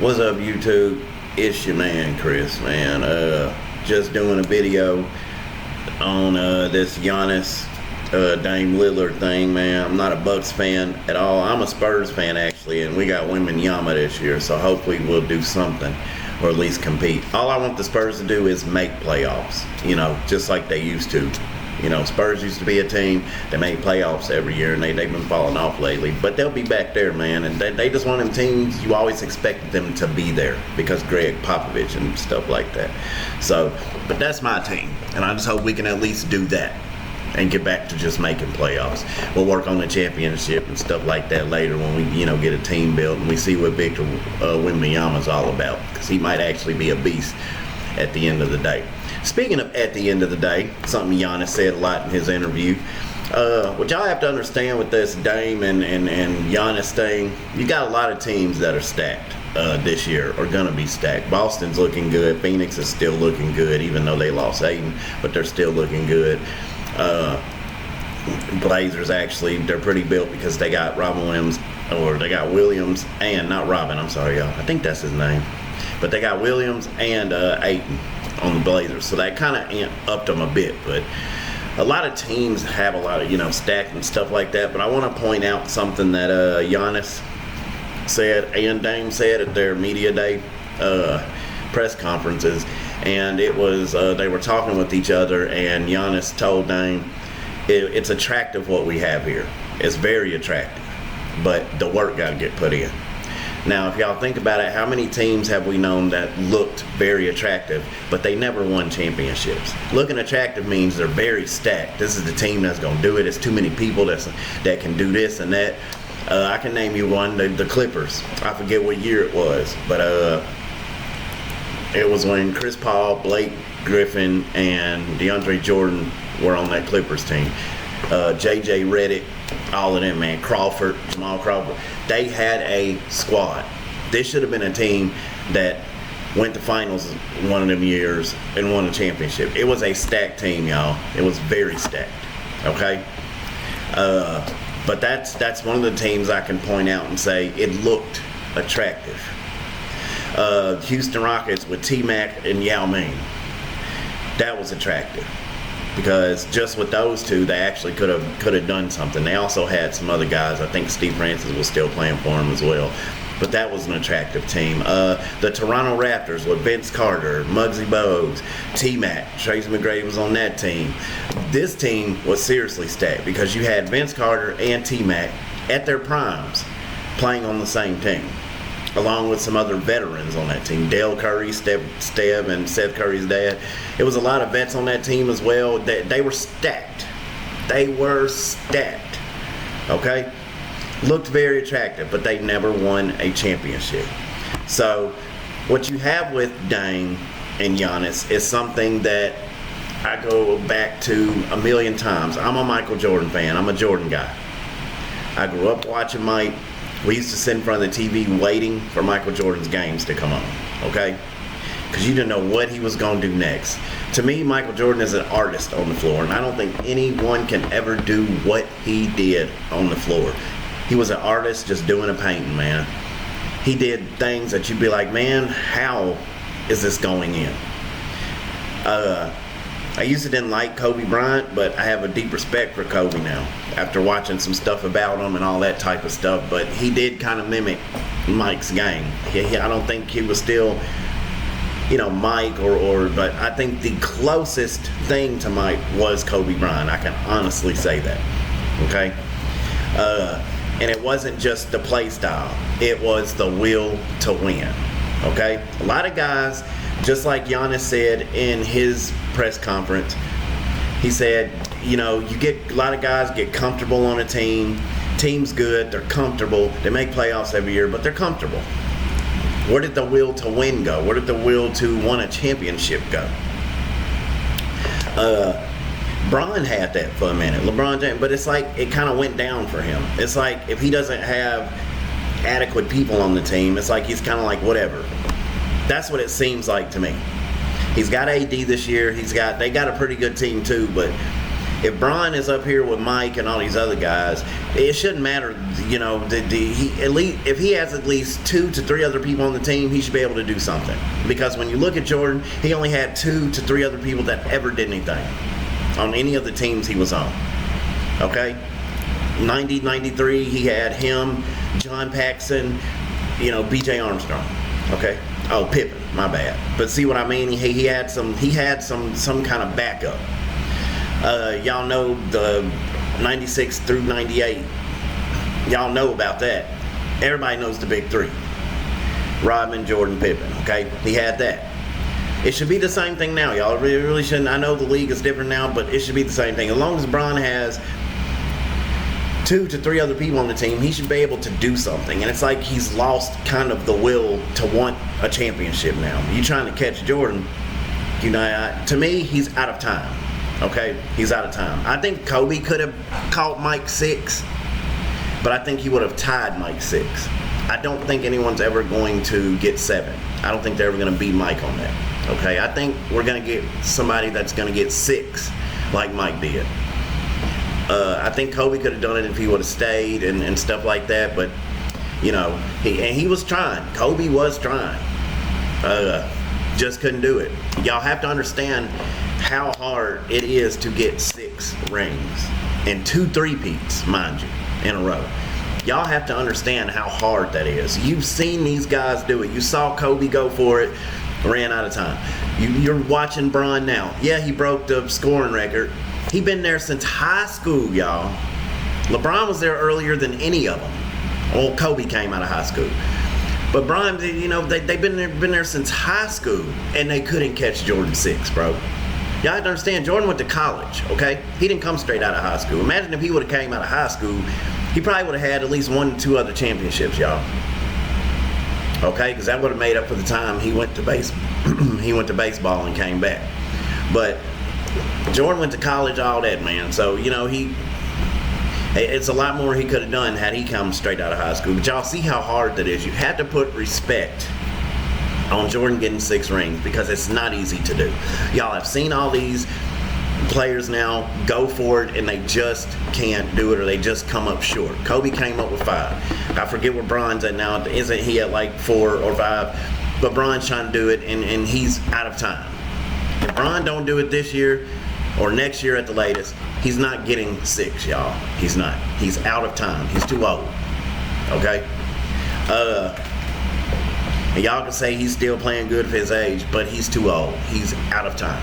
What's up, YouTube? It's your man, Chris, man. Just doing a video on this Giannis, Dame Lillard thing, man. I'm not a Bucks fan at all. I'm a Spurs fan, actually, and we got Wembanyama this year, so hopefully we'll do something, or at least compete. All I want the Spurs to do is make playoffs, you know, just like they used to. You know, Spurs used to be a team that made playoffs every year, and they've been falling off lately. But they'll be back there, man. And they just one of them teams you always expected them to be there because Greg Popovich and stuff like that. So, but that's my team, and I just hope we can at least do that and get back to just making playoffs. We'll work on the championship and stuff like that later when we, you know, get a team built and we see what Victor Wembanyama's all about, because he might actually be a beast at the end of the day. Speaking of at the end of the day, something Giannis said a lot in his interview. What y'all have to understand with this Dame and Giannis thing, you got a lot of teams that are stacked this year, or going to be stacked. Boston's looking good. Phoenix is still looking good, even though they lost Aiden, but they're still looking good. Blazers, actually, they're pretty built because they got Williams, and not Robin, I'm sorry, y'all. I think that's his name. But they got Williams and Ayton on the Blazers, so that kind of upped them a bit. But a lot of teams have a lot of, you know, stacked and stuff like that. But I want to point out something that Giannis said and Dame said at their media day press conferences, and it was they were talking with each other, and Giannis told Dame, it's attractive what we have here. It's very attractive, but the work got to get put in. Now, if y'all think about it, how many teams have we known that looked very attractive, but they never won championships? Looking attractive means they're very stacked. This is the team that's going to do it. It's too many people that can do this and that. I can name you one, the Clippers. I forget what year it was, but it was when Chris Paul, Blake Griffin, and DeAndre Jordan were on that Clippers team. JJ Redick, all of them, man. Crawford, Jamal Crawford. They had a squad. This should have been a team that went to finals one of them years and won a championship. It was a stacked team, y'all. It was very stacked. Okay? But that's one of the teams I can point out and say it looked attractive. Houston Rockets with T-Mac and Yao Ming. That was attractive, because just with those two, they actually could have done something. They also had some other guys. I think Steve Francis was still playing for them as well. But that was an attractive team. The Toronto Raptors with Vince Carter, Muggsy Bogues, T-Mac, Tracy McGrady was on that team. This team was seriously stacked because you had Vince Carter and T-Mac at their primes playing on the same team, along with some other veterans on that team. Dale Curry, Steph, and Seth Curry's dad. It was a lot of vets on that team as well. They were stacked. They were stacked. Okay? Looked very attractive, but they never won a championship. So what you have with Dame and Giannis is something that I go back to a million times. I'm a Michael Jordan fan. I'm a Jordan guy. I grew up watching Mike. We used to sit in front of the TV waiting for Michael Jordan's games to come on, okay? Because you didn't know what he was going to do next. To me, Michael Jordan is an artist on the floor, and I don't think anyone can ever do what he did on the floor. He was an artist just doing a painting, man. He did things that you'd be like, man, how is this going in? I used to didn't like Kobe Bryant, but I have a deep respect for Kobe now after watching some stuff about him and all that type of stuff. But he did kind of mimic Mike's game. I don't think he was still, you know, Mike but I think the closest thing to Mike was Kobe Bryant. I can honestly say that. Okay? And it wasn't just the play style. It was the will to win. Okay? A lot of guys, just like Giannis said in his press conference, he said, you know, you get a lot of guys get comfortable on a team. Team's good, they're comfortable, they make playoffs every year, but they're comfortable. Where did the will to win go? Where did the will to win a championship go? Bron had that for a minute, LeBron James, but it's like it kind of went down for him. It's like if he doesn't have adequate people on the team, it's like he's kind of like whatever. That's what it seems like to me. He's got AD this year. They got a pretty good team too, but If Bron is up here with Mike and all these other guys, it shouldn't matter. If he has at least 2 to 3 other people on the team, he should be able to do something. Because when you look at Jordan, he only had 2 to 3 other people that ever did anything on any of the teams he was on. Okay, 90, 93, he had him, John Paxson, B.J. Armstrong. Okay. Oh, Pippen, my bad. But see what I mean? He had some kind of backup. Y'all know the 96 through 98. Y'all know about that. Everybody knows the big 3. Rodman, Jordan, Pippen. Okay, he had that. It should be the same thing now, y'all. It really shouldn't. I know the league is different now, but it should be the same thing. As long as Bron has 2 to 3 other people on the team, he should be able to do something. And it's like he's lost kind of the will to want a championship now. You trying to catch Jordan, to me, he's out of time. Okay? He's out of time. I think Kobe could have caught Mike 6, but I think he would have tied Mike 6. I don't think anyone's ever going to get 7. I don't think they're ever going to beat Mike on that. Okay? I think we're going to get somebody that's going to get 6 like Mike did. I think Kobe could have done it if he would have stayed and stuff like that, but he was trying. Kobe was trying. Just couldn't do it. Y'all have to understand how hard it is to get 6 rings and 2 3-peats, mind you, in a row. Y'all have to understand how hard that is. You've seen these guys do it. You saw Kobe go for it, ran out of time. You're watching Bron now. Yeah, he broke the scoring record. He been there since high school, y'all. LeBron was there earlier than any of them. Well, Kobe came out of high school. But Bron, they've been there since high school, and they couldn't catch Jordan 6, bro. Y'all have to understand, Jordan went to college, okay? He didn't come straight out of high school. Imagine if he would have came out of high school, he probably would have had at least 1 or 2 other championships, y'all. Okay? Because that would have made up for the time he went to baseball and came back. But Jordan went to college, all that, man. So, it's a lot more he could have done had he come straight out of high school. But y'all see how hard that is. You have to put respect on Jordan getting 6 rings because it's not easy to do. Y'all have seen all these players now go for it and they just can't do it, or they just come up short. Kobe came up with 5. I forget where Bron's at now. Isn't he at like 4 or 5? But Bron's trying to do it and he's out of time. If Bron don't do it this year or next year at the latest, he's not getting 6, y'all. He's not. He's out of time. He's too old. Okay? And y'all can say he's still playing good for his age, but he's too old. He's out of time.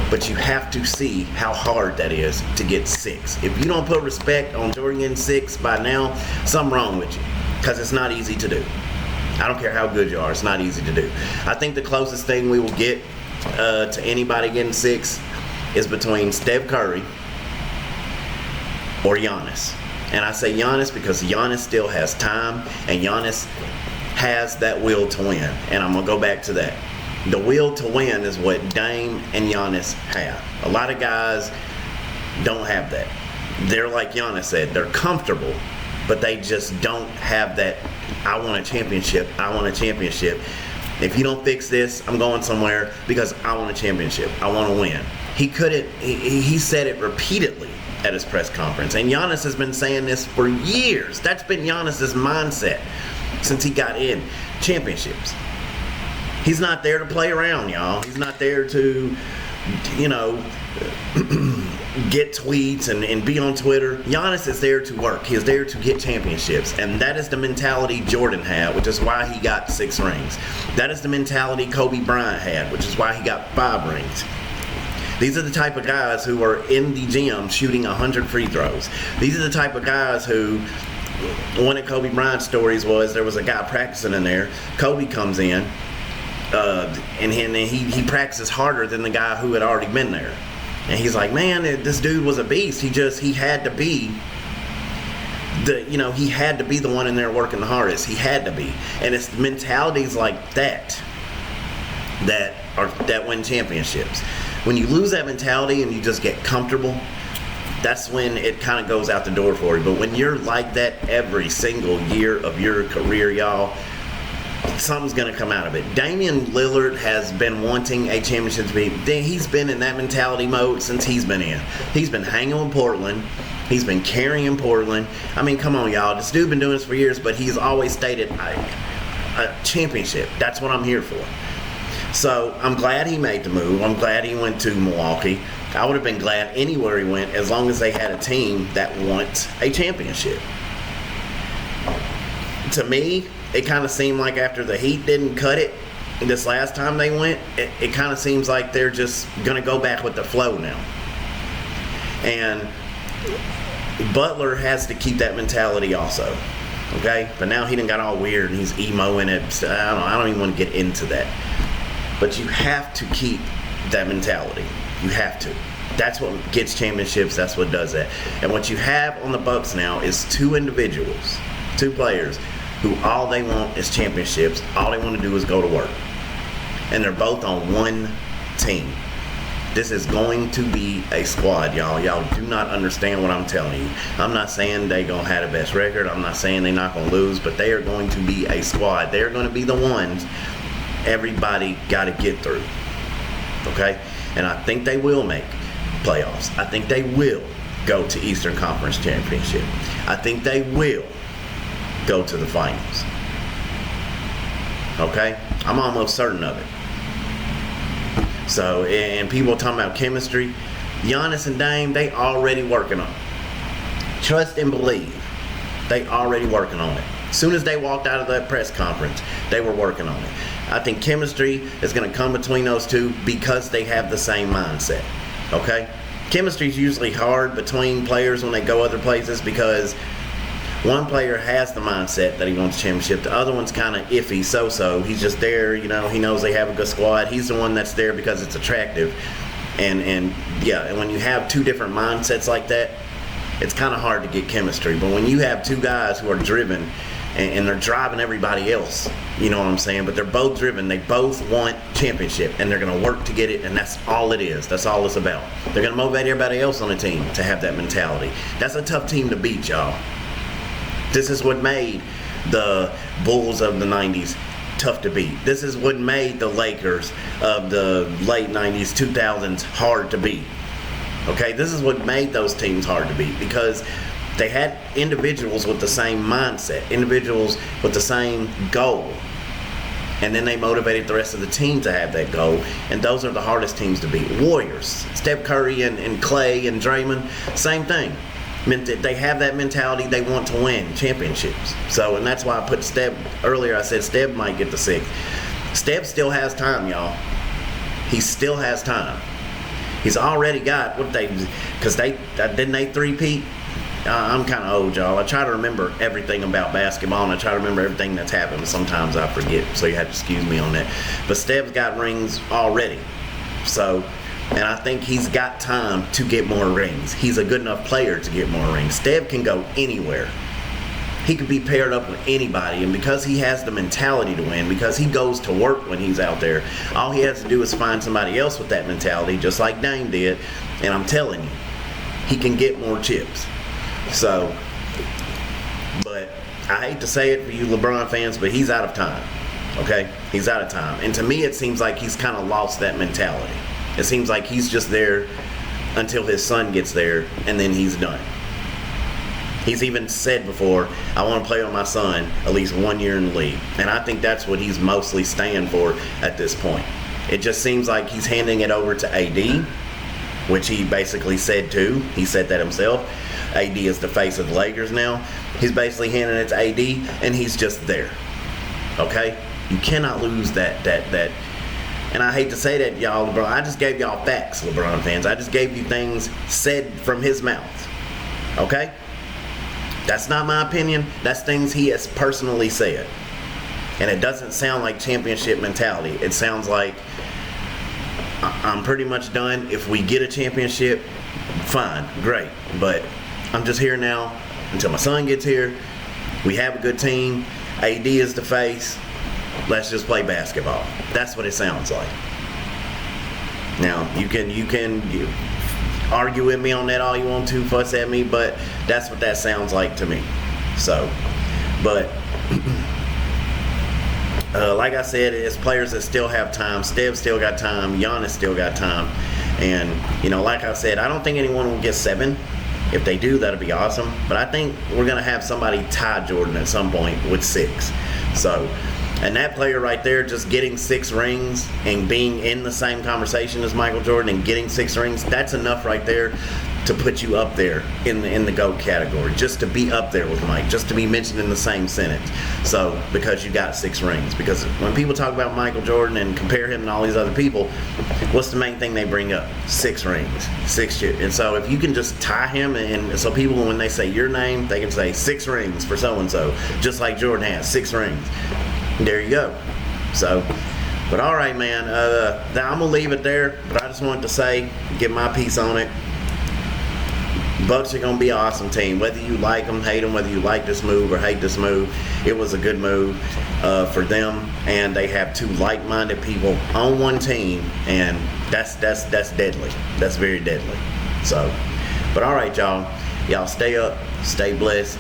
But you have to see how hard that is to get 6. If you don't put respect on Jordan getting 6 by now, something wrong with you. Because it's not easy to do. I don't care how good you are. It's not easy to do. I think the closest thing we will get to anybody getting 6 is between Steph Curry or Giannis. And I say Giannis because Giannis still has time, and Giannis has that will to win. And I'm going to go back to that. The will to win is what Dame and Giannis have. A lot of guys don't have that. They're like Giannis said, they're comfortable, but they just don't have that, I want a championship, I want a championship. If you don't fix this, I'm going somewhere because I want a championship. I want to win. He said it repeatedly at his press conference. And Giannis has been saying this for years. That's been Giannis's mindset since he got in championships. He's not there to play around, y'all. He's not there to, get tweets and be on Twitter. Giannis is there to work. He is there to get championships. And that is the mentality Jordan had, which is why he got 6 rings. That is the mentality Kobe Bryant had, which is why he got 5 rings. These are the type of guys who are in the gym shooting 100 free throws. These are the type of guys who, one of Kobe Bryant's stories was there was a guy practicing in there. Kobe comes in, and he practices harder than the guy who had already been there. And he's like, man, this dude was a beast. He had to be he had to be the one in there working the hardest. He had to be. And it's mentalities like that win championships. When you lose that mentality and you just get comfortable, that's when it kind of goes out the door for you. But when you're like that every single year of your career, y'all, something's going to come out of it. Damian Lillard has been wanting a championship to be. He's been in that mentality mode since he's been in. He's been hanging with Portland. He's been carrying Portland. I mean, come on, y'all. This dude been doing this for years, but he's always stated a championship. That's what I'm here for. So I'm glad he made the move. I'm glad he went to Milwaukee. I would have been glad anywhere he went as long as they had a team that wants a championship. To me, it kind of seemed like after the Heat didn't cut it this last time they went, it kind of seems like they're just going to go back with the flow now. And Butler has to keep that mentality also. Okay? But now he done got all weird and he's emoing it. I don't even want to get into that. But you have to keep that mentality. You have to. That's what gets championships. That's what does that. And what you have on the Bucks now is two individuals, two players, who all they want is championships. All they want to do is go to work. And they're both on one team. This is going to be a squad, y'all. Y'all do not understand what I'm telling you. I'm not saying they're going to have the best record. I'm not saying they're not going to lose, but they are going to be a squad. They're going to be the ones everybody got to get through. Okay? And I think they will make playoffs. I think they will go to Eastern Conference Championship. I think they will go to the finals. Okay? I'm almost certain of it. So, and people talking about chemistry. Giannis and Dame, they already working on it. Trust and believe. They already working on it. As soon as they walked out of that press conference, they were working on it. I think chemistry is going to come between those two because they have the same mindset. Okay? Chemistry is usually hard between players when they go other places because one player has the mindset that he wants a championship. The other one's kind of iffy, so-so. He's just there, you know, he knows they have a good squad. He's the one that's there because it's attractive. And when you have two different mindsets like that, it's kind of hard to get chemistry. But when you have two guys who are driven and they're driving everybody else, you know what I'm saying? But they're both driven. They both want championship, and they're going to work to get it, and that's all it is. That's all it's about. They're going to motivate everybody else on the team to have that mentality. That's a tough team to beat, y'all. This is what made the Bulls of the 90s tough to beat. This is what made the Lakers of the late 90s, 2000s hard to beat. Okay, this is what made those teams hard to beat because they had individuals with the same mindset, individuals with the same goal. And then they motivated the rest of the team to have that goal. And those are the hardest teams to beat. Warriors, Steph Curry and Clay and Draymond, same thing. They have that mentality. They want to win championships. So, and that's why I put Steph earlier. I said Steph might get the sixth. Steph still has time, y'all. He still has time. He's already got what because didn't they three-peat? I'm kind of old, y'all. I try to remember everything about basketball, and I try to remember everything that's happened. Sometimes I forget, so you have to excuse me on that. But Steph's got rings already. So. And I think he's got time to get more rings. He's a good enough player to get more rings. Steph can go anywhere. He could be paired up with anybody. And because he has the mentality to win, because he goes to work when he's out there, all he has to do is find somebody else with that mentality, just like Dame did. And I'm telling you, he can get more chips. So, but I hate to say it for you LeBron fans, but he's out of time. Okay? He's out of time. And to me, it seems like he's kind of lost that mentality. It seems like he's just there until his son gets there, and then he's done. He's even said before, I want to play with my son at least 1 year in the league. And I think that's what he's mostly staying for at this point. It just seems like he's handing it over to AD, which he basically said too. He said that himself. AD is the face of the Lakers now. He's basically handing it to AD, and he's just there. Okay? You cannot lose that. And I hate to say that, y'all, LeBron. I just gave y'all facts, LeBron fans. I just gave you things said from his mouth. Okay? That's not my opinion. That's things he has personally said. And it doesn't sound like championship mentality. It sounds like I'm pretty much done. If we get a championship, fine, great. But I'm just here now until my son gets here. We have a good team. AD is the face. Let's just play basketball. That's what it sounds like. Now, you can argue with me on that all you want to, fuss at me, but that's what that sounds like to me. So, but like I said, it's players that still have time. Stev still got time. Giannis still got time. And, like I said, I don't think anyone will get 7. If they do, that'd be awesome. But I think we're going to have somebody tie Jordan at some point with 6. So, and that player right there just getting 6 rings and being in the same conversation as Michael Jordan and getting 6 rings, that's enough right there to put you up there in the GOAT category, just to be up there with Mike, just to be mentioned in the same sentence. So, because you got 6 rings. Because when people talk about Michael Jordan and compare him to all these other people, what's the main thing they bring up? 6 rings. 6 years. And so if you can just tie him, and so people, when they say your name, they can say 6 rings for so-and-so, just like Jordan has 6 rings. There you go. So, but all right, man, I'm going to leave it there, but I just wanted to say, give my piece on it. Bucks are going to be an awesome team. Whether you like them, hate them, whether you like this move or hate this move, it was a good move for them. And they have 2 like-minded people on one team, and that's deadly. That's very deadly. So, but all right, y'all. Y'all stay up, stay blessed.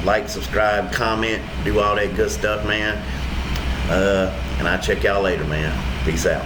Like, subscribe, comment, do all that good stuff, man. And I'll check y'all later, man. Peace out.